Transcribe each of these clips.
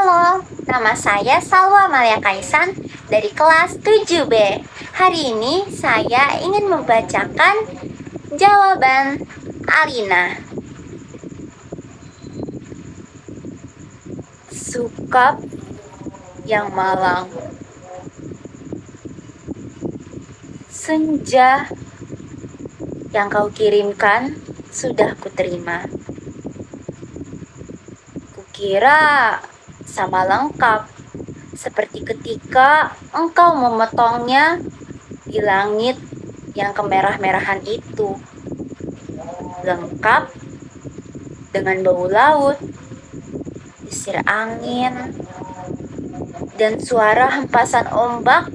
Halo, nama saya Salwa Amalia Kaisan dari kelas 7B. Hari ini saya ingin membacakan jawaban Alina. Sukap yang malang. Senja yang kau kirimkan sudah kuterima. Kukira sama lengkap, seperti ketika engkau memotongnya di langit yang kemerah-merahan itu. Lengkap dengan bau laut, desir angin, dan suara hempasan ombak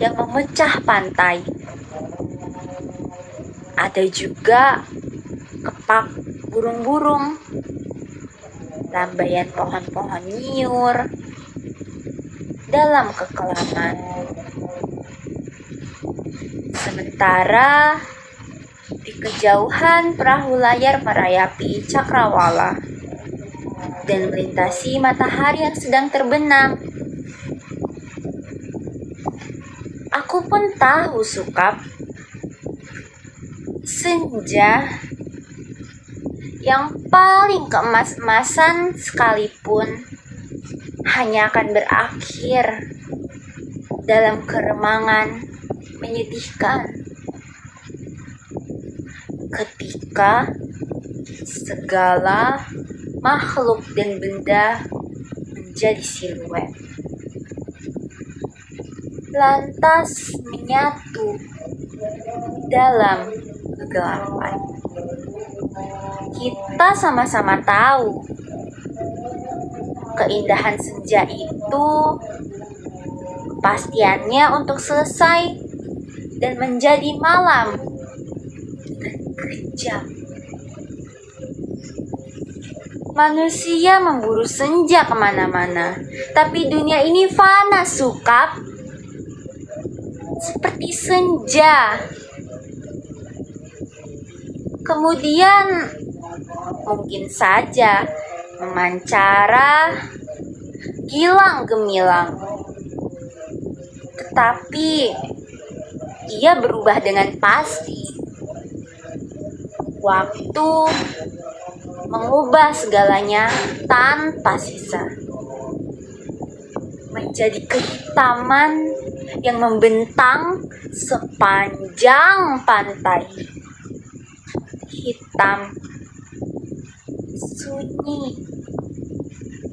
yang memecah pantai. Ada juga kepak burung-burung, lambaian pohon-pohon nyiur dalam kekelaman. Sementara di kejauhan perahu layar merayapi cakrawala dan melintasi matahari yang sedang terbenam. Aku pun tahu, Sukap, senja yang paling keemas-emasan sekalipun hanya akan berakhir dalam keremangan menyedihkan ketika segala makhluk dan benda menjadi siluet, lantas menyatu dalam kegelapan. Kita sama-sama tahu keindahan senja itu, kepastiannya untuk selesai dan menjadi malam dan kejam. Manusia memburu senja kemana-mana, tapi dunia ini fana, Sukap. Seperti senja. Kemudian mungkin saja memancara gilang gemilang, tetapi ia berubah dengan pasti. Waktu mengubah segalanya tanpa sisa, menjadi kehitaman yang membentang sepanjang pantai. Hitam, sunyi,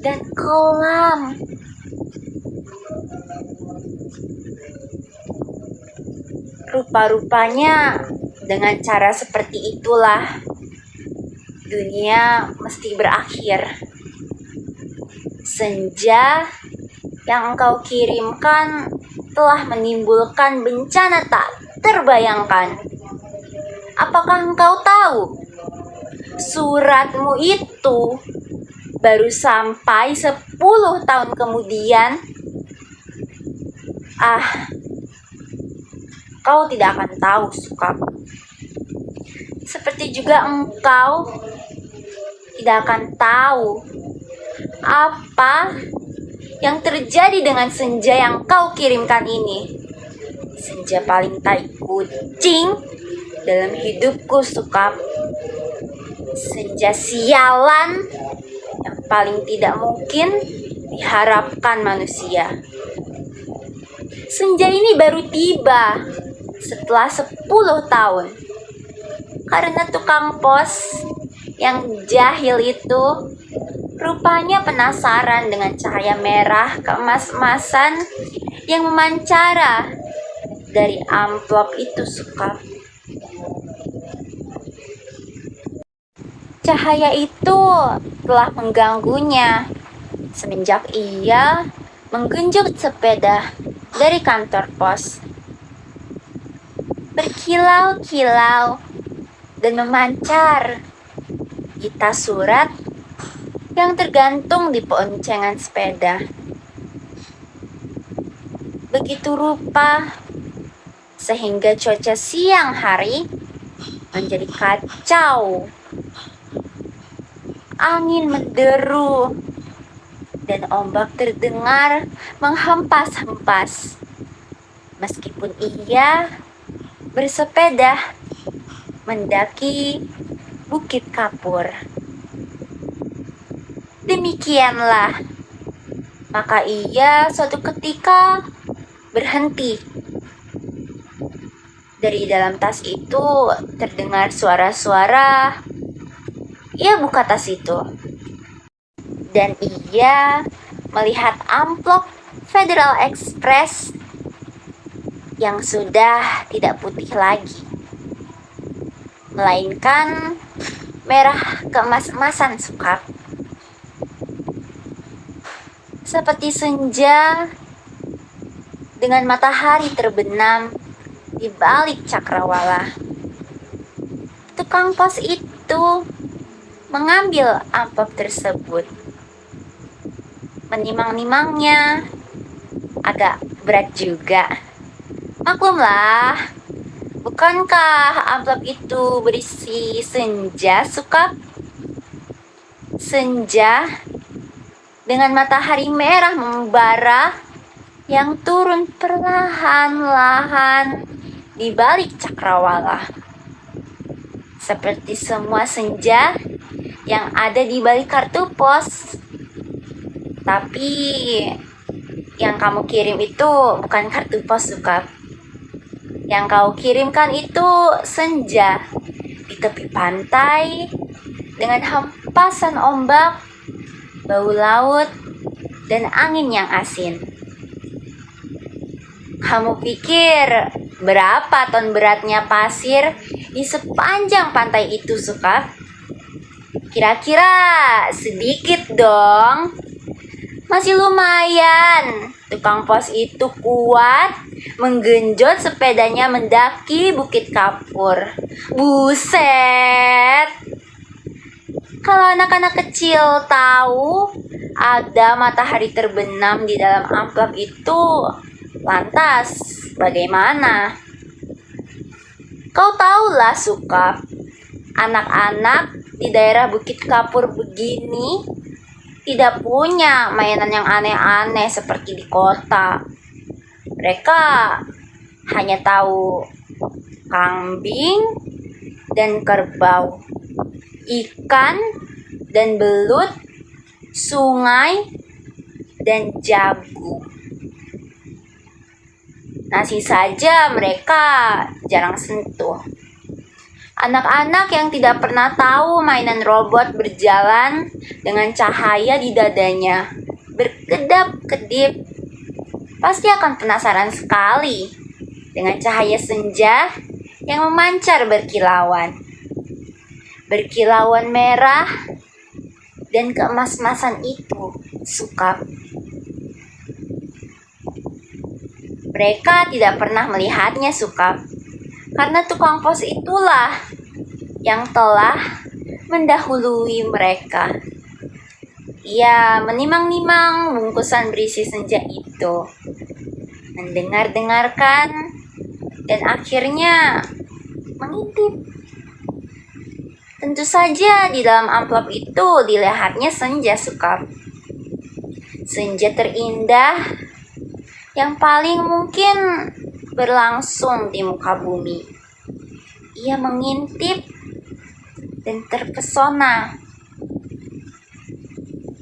dan kelam. Rupa-rupanya dengan cara seperti itulah dunia mesti berakhir. Senja yang engkau kirimkan telah menimbulkan bencana tak terbayangkan. Apakah engkau tahu? Suratmu itu baru sampai 10 tahun kemudian. Kau tidak akan tahu, Sukap. Seperti juga engkau tidak akan tahu apa yang terjadi dengan senja yang kau kirimkan ini. Senja paling tai kucing dalam hidupku, Sukap. Senja sialan yang paling tidak mungkin diharapkan manusia. Senja ini baru tiba setelah 10 tahun. Karena tukang pos yang jahil itu rupanya penasaran dengan cahaya merah keemas-emasan yang memancara dari amplop itu, Sukap. Cahaya itu telah mengganggunya semenjak ia menggenjot sepeda dari kantor pos. Berkilau-kilau dan memancar di tas surat yang tergantung di poncengan sepeda. Begitu rupa sehingga cuaca siang hari menjadi kacau. Angin menderu dan ombak terdengar menghempas-hempas. Meskipun ia bersepeda mendaki Bukit Kapur. Demikianlah, maka ia suatu ketika berhenti. Dari dalam tas itu terdengar suara-suara. Ia buka tas itu, dan ia melihat amplop Federal Express yang sudah tidak putih lagi, melainkan merah keemas-emasan sukap. Seperti senja dengan matahari terbenam di balik cakrawala. Tukang pos itu mengambil amplop tersebut. Menimang-nimangnya agak berat juga. Maklumlah, bukankah amplop itu berisi senja, Sukap? Senja dengan matahari merah membara yang turun perlahan-lahan di balik cakrawala. Seperti semua senja yang ada di balik kartu pos. Tapi yang kamu kirim itu bukan kartu pos, Sukap. Yang kau kirimkan itu senja di tepi pantai dengan hempasan ombak, bau laut, dan angin yang asin. Kamu pikir berapa ton beratnya pasir di sepanjang pantai itu, Sukap? Kira-kira sedikit dong. Masih lumayan. Tukang pos itu kuat menggenjot sepedanya mendaki Bukit Kapur. Buset! Kalau anak-anak kecil tahu ada matahari terbenam di dalam amplop itu, lantas bagaimana? Kau tahulah, Sukap, anak-anak di daerah Bukit Kapur begini tidak punya mainan yang aneh-aneh seperti di kota. Mereka hanya tahu kambing dan kerbau, ikan dan belut, sungai dan jagu. Nasi saja mereka jarang sentuh. Anak-anak yang tidak pernah tahu mainan robot berjalan dengan cahaya di dadanya, berkedap-kedip, pasti akan penasaran sekali dengan cahaya senja yang memancar berkilauan. Berkilauan merah dan keemas-emasan itu, Sukap. Mereka tidak pernah melihatnya, Sukap, karena tukang pos itulah yang telah mendahului mereka. Ia menimang-nimang bungkusan berisi senja itu, mendengar-dengarkan, dan akhirnya mengintip. Tentu saja di dalam amplop itu dilihatnya senja, Sukap. Senja terindah yang paling mungkin berlangsung di muka bumi. Ia mengintip dan terpesona.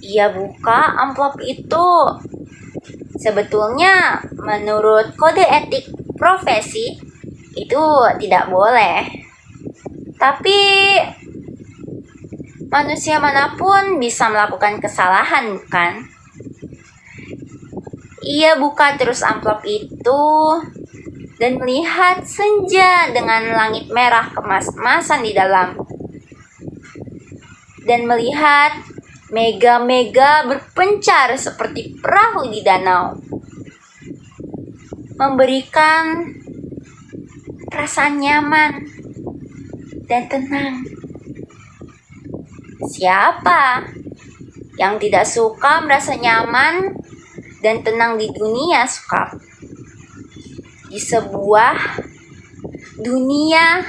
Ia buka amplop itu. Sebetulnya menurut kode etik profesi itu tidak boleh. Tapi manusia manapun bisa melakukan kesalahan, bukan? Ia buka terus amplop itu dan melihat senja dengan langit merah kemas-emasan di dalam. Dan melihat mega-mega berpencar seperti perahu di danau. Memberikan rasa nyaman dan tenang. Siapa yang tidak suka merasa nyaman dan tenang di dunia, Sukap? Di sebuah dunia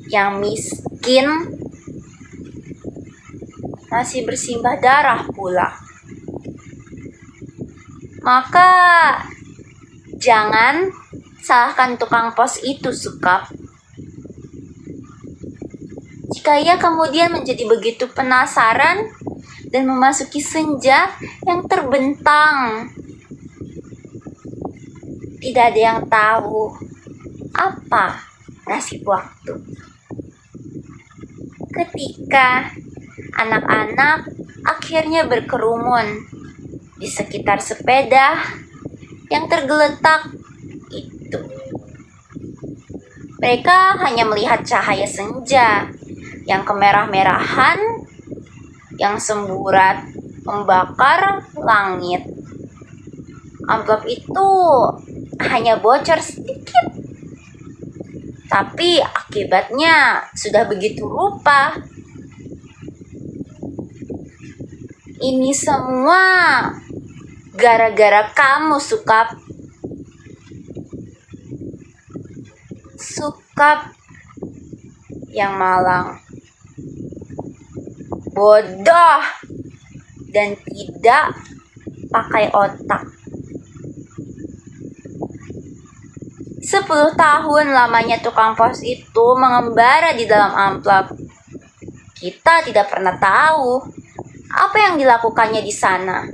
yang miskin, masih bersimbah darah pula. Maka jangan salahkan tukang pos itu, Sukap. Jika ia kemudian menjadi begitu penasaran dan memasuki senja yang terbentang, tidak ada yang tahu apa nasib waktu. Ketika anak-anak akhirnya berkerumun di sekitar sepeda yang tergeletak itu. Mereka hanya melihat cahaya senja yang kemerah-merahan yang semburat membakar langit. Amplop itu hanya bocor sedikit, tapi akibatnya sudah begitu rupa. Ini semua gara-gara kamu, Sukap. Sukap yang malang, bodoh, dan tidak pakai otak. 10 tahun lamanya tukang pos itu mengembara di dalam amplop. Kita tidak pernah tahu apa yang dilakukannya di sana.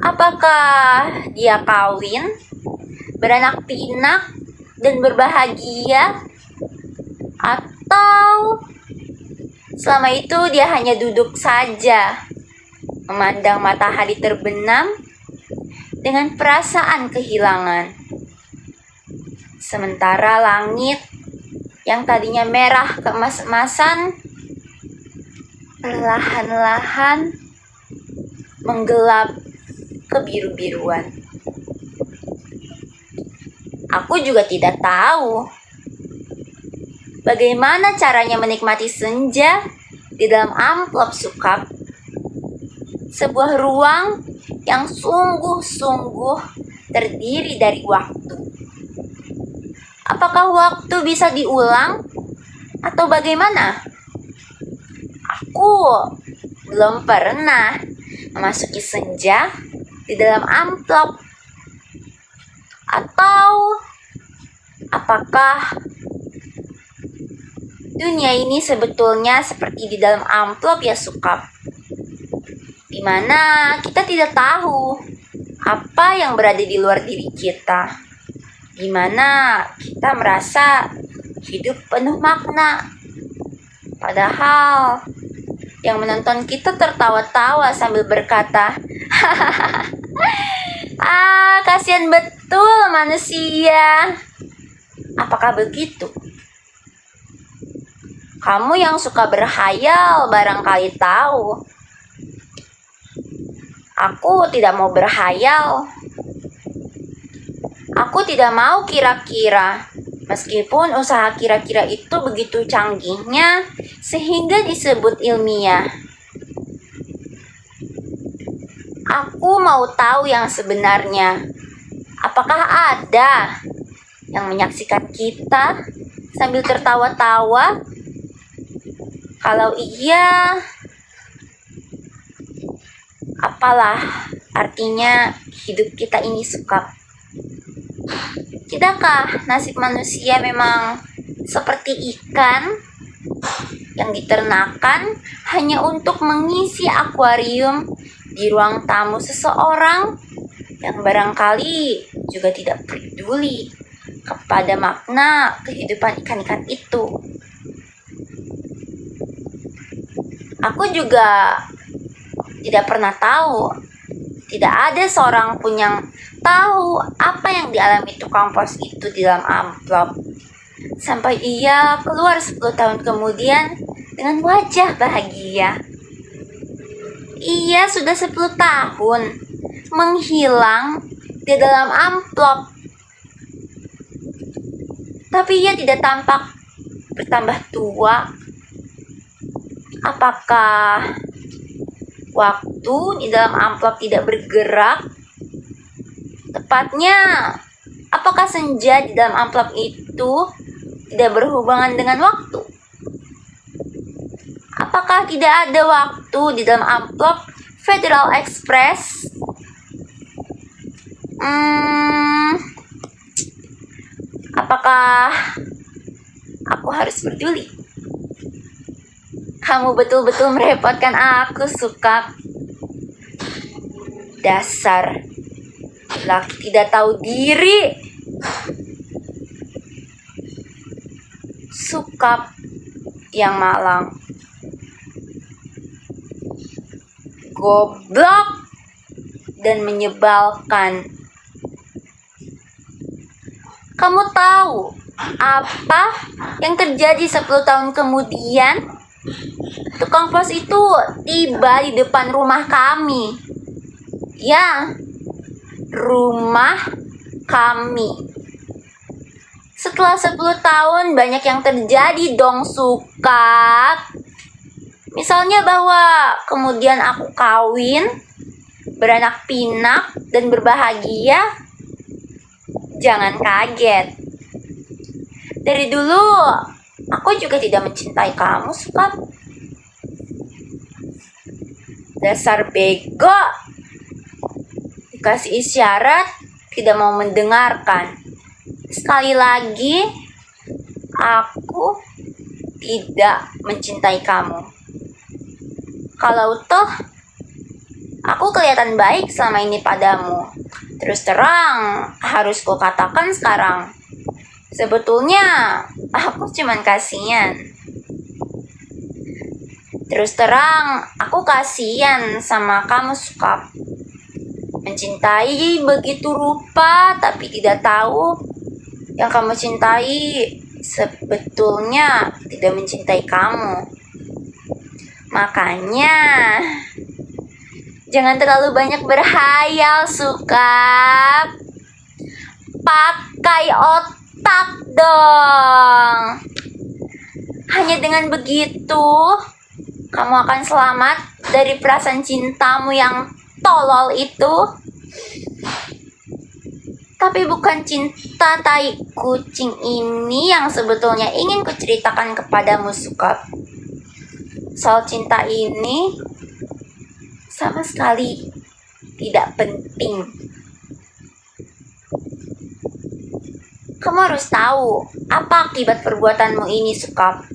Apakah dia kawin, beranak pinak, dan berbahagia? Atau selama itu dia hanya duduk saja, memandang matahari terbenam dengan perasaan kehilangan. Sementara langit yang tadinya merah keemas-emasan perlahan-lahan menggelap kebiru-biruan. Aku juga tidak tahu bagaimana caranya menikmati senja di dalam amplop, Sukap. Sebuah ruang yang sungguh-sungguh terdiri dari waktu. Apakah waktu bisa diulang atau bagaimana? Aku belum pernah memasuki senja di dalam amplop. Atau apakah dunia ini sebetulnya seperti di dalam amplop ya, Sukap? Dimana kita tidak tahu apa yang berada di luar diri kita. Dimana kita merasa hidup penuh makna. Padahal yang menonton kita tertawa-tawa sambil berkata, kasihan betul manusia. Apakah begitu? Kamu yang suka berhayal barangkali tahu. Aku tidak mau berhayal. Aku tidak mau kira-kira. Meskipun usaha kira-kira itu begitu canggihnya sehingga disebut ilmiah. Aku mau tahu yang sebenarnya. Apakah ada yang menyaksikan kita sambil tertawa-tawa? Kalau iya, apalah artinya hidup kita ini, Sukap? Tidakkah nasib manusia memang seperti ikan yang diternakan hanya untuk mengisi akuarium di ruang tamu seseorang yang barangkali juga tidak peduli kepada makna kehidupan ikan-ikan itu? Aku juga tidak pernah tahu. Tidak ada seorang pun yang tahu apa yang dialami tukang pos itu di dalam amplop. Sampai ia keluar 10 tahun kemudian dengan wajah bahagia. Ia sudah 10 tahun menghilang di dalam amplop. Tapi ia tidak tampak bertambah tua. Apakah waktu di dalam amplop tidak bergerak? Tepatnya, apakah senja di dalam amplop itu tidak berhubungan dengan waktu? Apakah tidak ada waktu di dalam amplop Federal Express? Hmm, apakah aku harus peduli? Kamu betul-betul merepotkan aku, Sukap. Dasar laki tidak tahu diri. Sukap yang malang. Goblok dan menyebalkan. Kamu tahu apa yang terjadi 10 tahun kemudian? Tukang pos itu tiba di depan rumah kami. Ya, rumah kami. Setelah 10 tahun banyak yang terjadi dong, Sukap. Misalnya bahwa kemudian aku kawin, beranak pinak, dan berbahagia. Jangan kaget. Dari dulu, aku juga tidak mencintai kamu, Sukap. Dasar bego. Dikasih isyarat, tidak mau mendengarkan. Sekali lagi, aku tidak mencintai kamu. Kalau toh, aku kelihatan baik selama ini padamu. Terus terang, harus kukatakan sekarang. Sebetulnya, aku cuman kasihan. Terus terang, aku kasihan sama kamu, Sukap. Mencintai begitu rupa, tapi tidak tahu yang kamu cintai sebetulnya tidak mencintai kamu. Makanya, jangan terlalu banyak berhayal, Sukap. Pakai otak dong. Hanya dengan begitu, kamu akan selamat dari perasaan cintamu yang tolol itu. Tapi bukan cinta tai kucing ini yang sebetulnya ingin kuceritakan kepadamu, Sukap. Soal cinta ini sama sekali tidak penting. Kamu harus tahu apa akibat perbuatanmu ini, Sukap.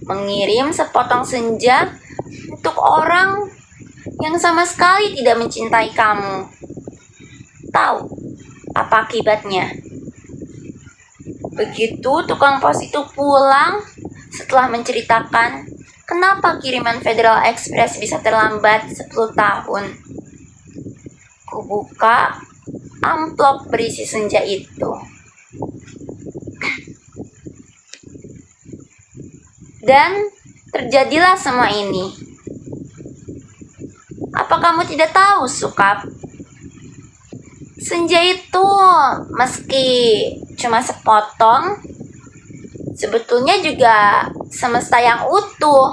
Mengirim sepotong senja untuk orang yang sama sekali tidak mencintai kamu. Tahu apa akibatnya? Begitu tukang pos itu pulang setelah menceritakan kenapa kiriman Federal Express bisa terlambat 10 tahun. Kubuka amplop berisi senja itu. Dan terjadilah semua ini. Apa kamu tidak tahu, Sukap? Senja itu meski cuma sepotong, sebetulnya juga semesta yang utuh.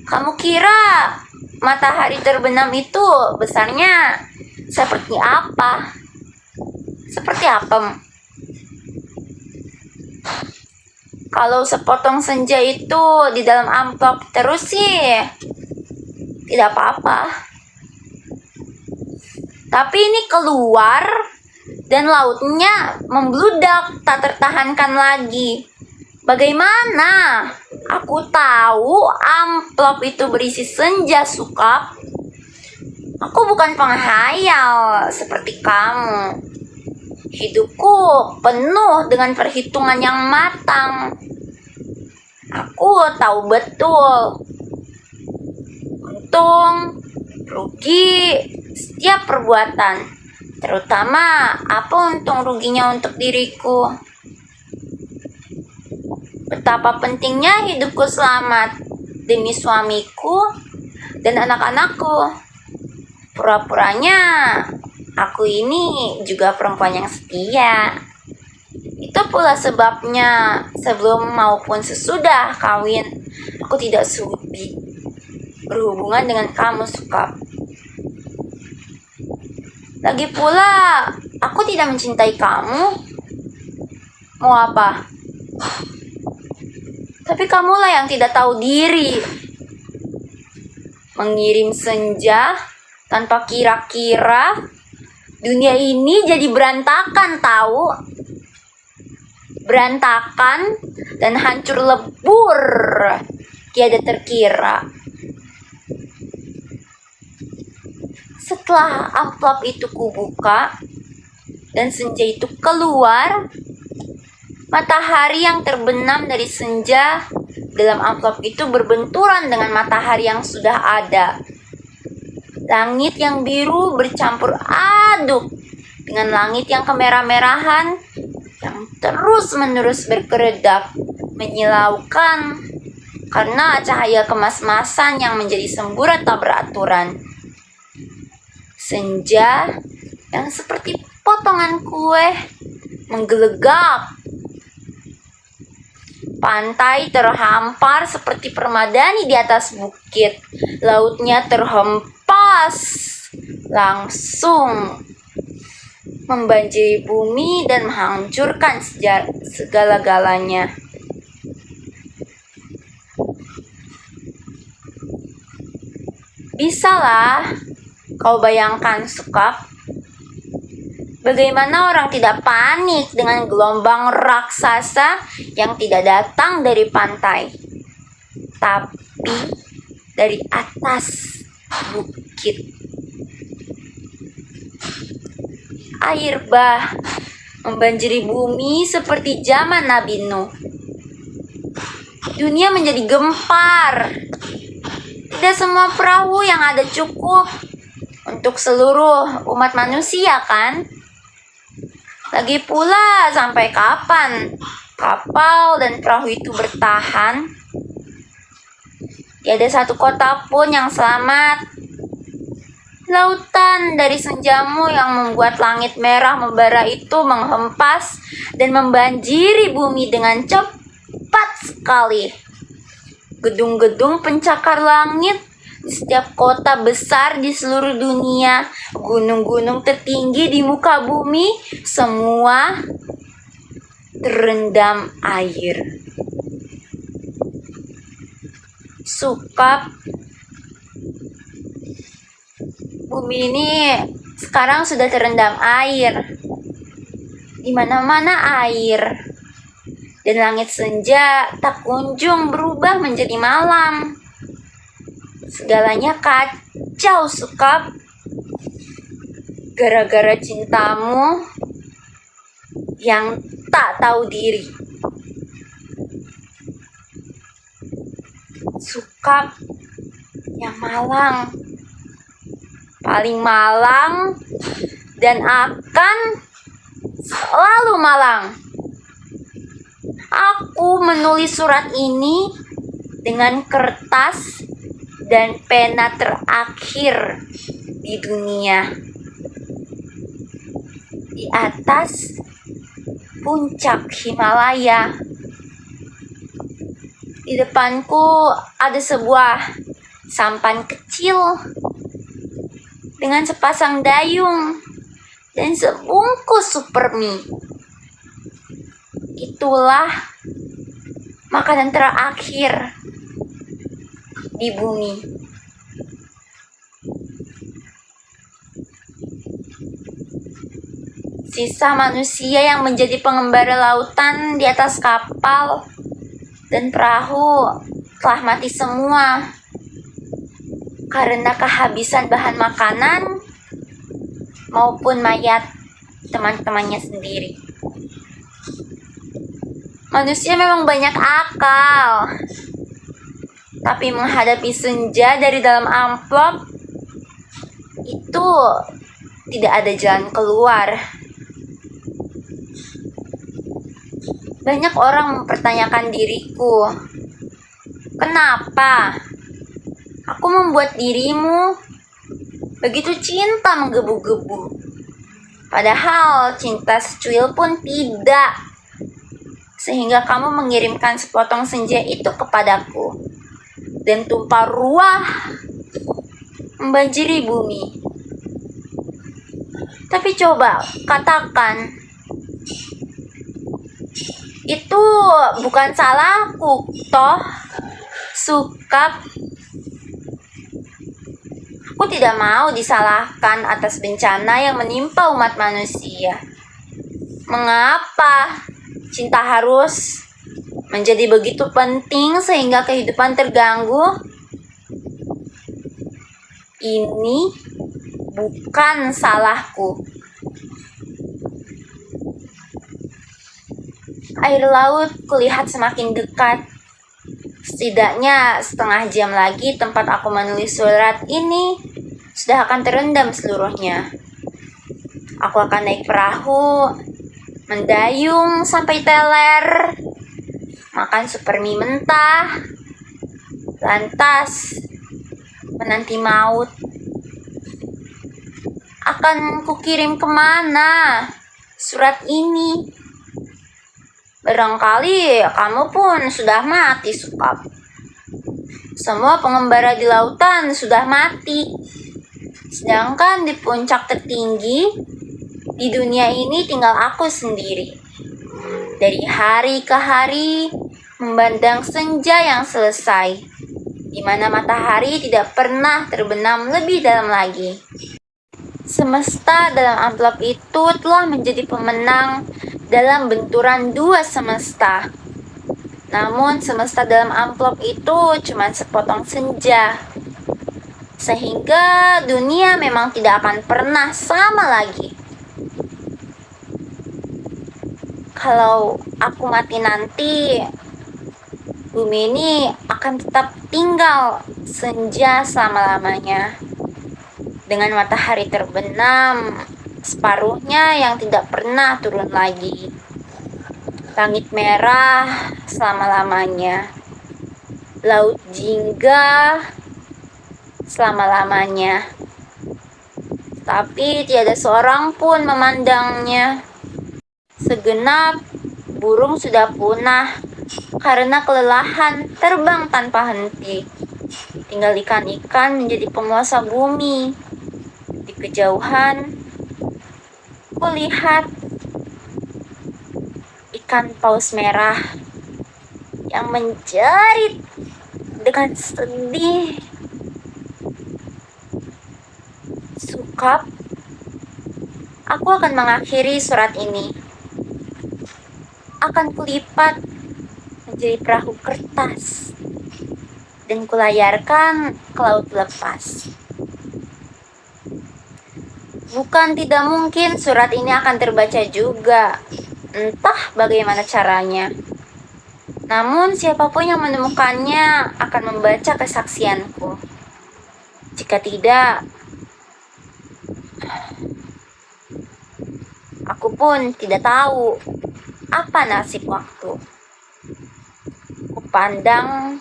Kamu kira matahari terbenam itu besarnya seperti apa? Seperti apa? Kalau sepotong senja itu di dalam amplop terus sih tidak apa-apa. Tapi ini keluar dan lautnya membludak tak tertahankan lagi. Bagaimana? Aku tahu amplop itu berisi senja, Sukap. Aku bukan penghayal seperti kamu. Hidupku penuh dengan perhitungan yang matang. Aku tahu betul untung, rugi setiap perbuatan, terutama apa untung ruginya untuk diriku. Betapa pentingnya hidupku selamat demi suamiku dan anak-anakku. Pura-puranya aku ini juga perempuan yang setia. Itu pula sebabnya sebelum maupun sesudah kawin, aku tidak sudi berhubungan dengan kamu, Sukap. Lagi pula, aku tidak mencintai kamu. Mau apa? Tapi kamulah yang tidak tahu diri. Mengirim senja tanpa kira-kira Dunia ini jadi berantakan tahu. Berantakan dan hancur lebur. Tiada terkira. Setelah amplop itu kubuka dan senja itu keluar, matahari yang terbenam dari senja dalam amplop itu berbenturan dengan matahari yang sudah ada. Langit yang biru bercampur aduk dengan langit yang kemerah-merahan yang terus-menerus berkeredak, menyilaukan karena cahaya kemas-masan yang menjadi semburat tak beraturan. Senja yang seperti potongan kue menggelegak. Pantai terhampar seperti permadani di atas bukit. Lautnya terhempas langsung membanjiri bumi dan menghancurkan segala-galanya. Bisalah kau bayangkan, Sukap, bagaimana orang tidak panik dengan gelombang raksasa yang tidak datang dari pantai, tapi dari atas bukit. Air bah membanjiri bumi seperti zaman Nabi Nuh. Dunia menjadi gempar. Tidak semua perahu yang ada cukup untuk seluruh umat manusia, kan? Lagi pula, sampai kapan kapal dan perahu itu bertahan? Tiada satu kota pun yang selamat. Lautan dari senjamu yang membuat langit merah membara itu menghempas dan membanjiri bumi dengan cepat sekali. Gedung-gedung pencakar langit di setiap kota besar di seluruh dunia, gunung-gunung tertinggi di muka bumi, semua terendam air. Sukap, bumi ini sekarang sudah terendam air. Di mana-mana air. Dan langit senja tak kunjung berubah menjadi malam. Segalanya kacau, Sukap. Gara-gara cintamu yang tak tahu diri. Sukap yang malang. Paling malang dan akan selalu malang. Aku menulis surat ini dengan kertas dan pena terakhir di dunia. Di atas puncak Himalaya. Di depanku ada sebuah sampan kecil dengan sepasang dayung dan sebungkus super mie. Itulah makanan terakhir di bumi. Sisa manusia yang menjadi pengembara lautan di atas kapal dan perahu telah mati semua karena kehabisan bahan makanan maupun mayat teman-temannya sendiri. Manusia memang banyak akal, tapi menghadapi senja dari dalam amplop itu tidak ada jalan keluar. Banyak orang mempertanyakan diriku, kenapa aku membuat dirimu begitu cinta menggebu-gebu, padahal cinta secuil pun tidak, sehingga kamu mengirimkan sepotong senja itu kepadaku dan tumpah ruah membanjiri bumi. Tapi coba katakan, itu bukan salahku toh, Sukap. Aku tidak mau disalahkan atas bencana yang menimpa umat manusia. Mengapa cinta harus menjadi begitu penting sehingga kehidupan terganggu? Ini bukan salahku. Air laut kulihat semakin dekat. Setidaknya setengah jam lagi tempat aku menulis surat ini sudah akan terendam seluruhnya. Aku akan naik perahu, mendayung sampai teler, makan super mie mentah, lantas menanti maut. Akan kukirim kemana surat ini? Barangkali kamu pun sudah mati, Sukap. Semua pengembara di lautan sudah mati. Sedangkan di puncak tertinggi di dunia ini tinggal aku sendiri. Dari hari ke hari memandang senja yang selesai, di mana matahari tidak pernah terbenam lebih dalam lagi. Semesta dalam amplop itu telah menjadi pemenang dalam benturan dua semesta. Namun semesta dalam amplop itu cuma sepotong senja. Sehingga dunia memang tidak akan pernah sama lagi. Kalau aku mati nanti, bumi ini akan tetap tinggal senja selama-lamanya. Dengan matahari terbenam, separuhnya yang tidak pernah turun lagi. Langit merah selama-lamanya. Laut jingga selama-lamanya. Tapi tiada seorang pun memandangnya. Segenap burung sudah punah karena kelelahan terbang tanpa henti. Tinggal ikan-ikan menjadi penguasa bumi. Di kejauhan, kulihat ikan paus merah yang menjerit dengan sedih. Sukap, aku akan mengakhiri surat ini. Akan kulipat menjadi perahu kertas dan kulayarkan ke laut lepas. Bukan tidak mungkin surat ini akan terbaca juga. Entah bagaimana caranya. Namun siapapun yang menemukannya akan membaca kesaksianku. Jika tidak, aku pun tidak tahu apa nasib waktu. Kupandang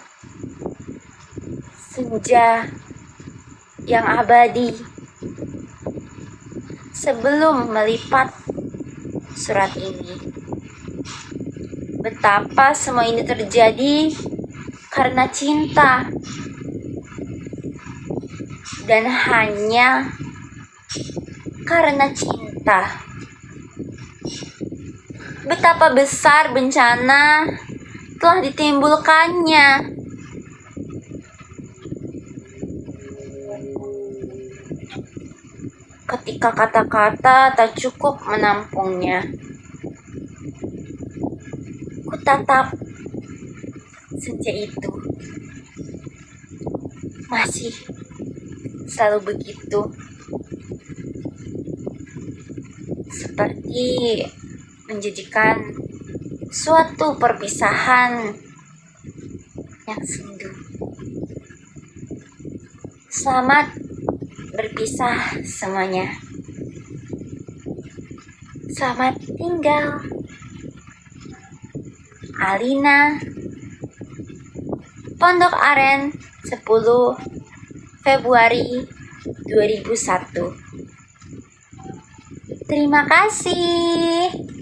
senja yang abadi sebelum melipat surat ini. Betapa semua ini terjadi karena cinta dan hanya karena cinta. Betapa besar bencana telah ditimbulkannya. Ketika kata-kata tak cukup menampungnya, kutatap senja itu masih selalu begitu, seperti menjadikan suatu perpisahan yang sendu. Selamat berpisah semuanya. Selamat tinggal. Alina, Pondok Aren, 10 Februari 2001. Terima kasih.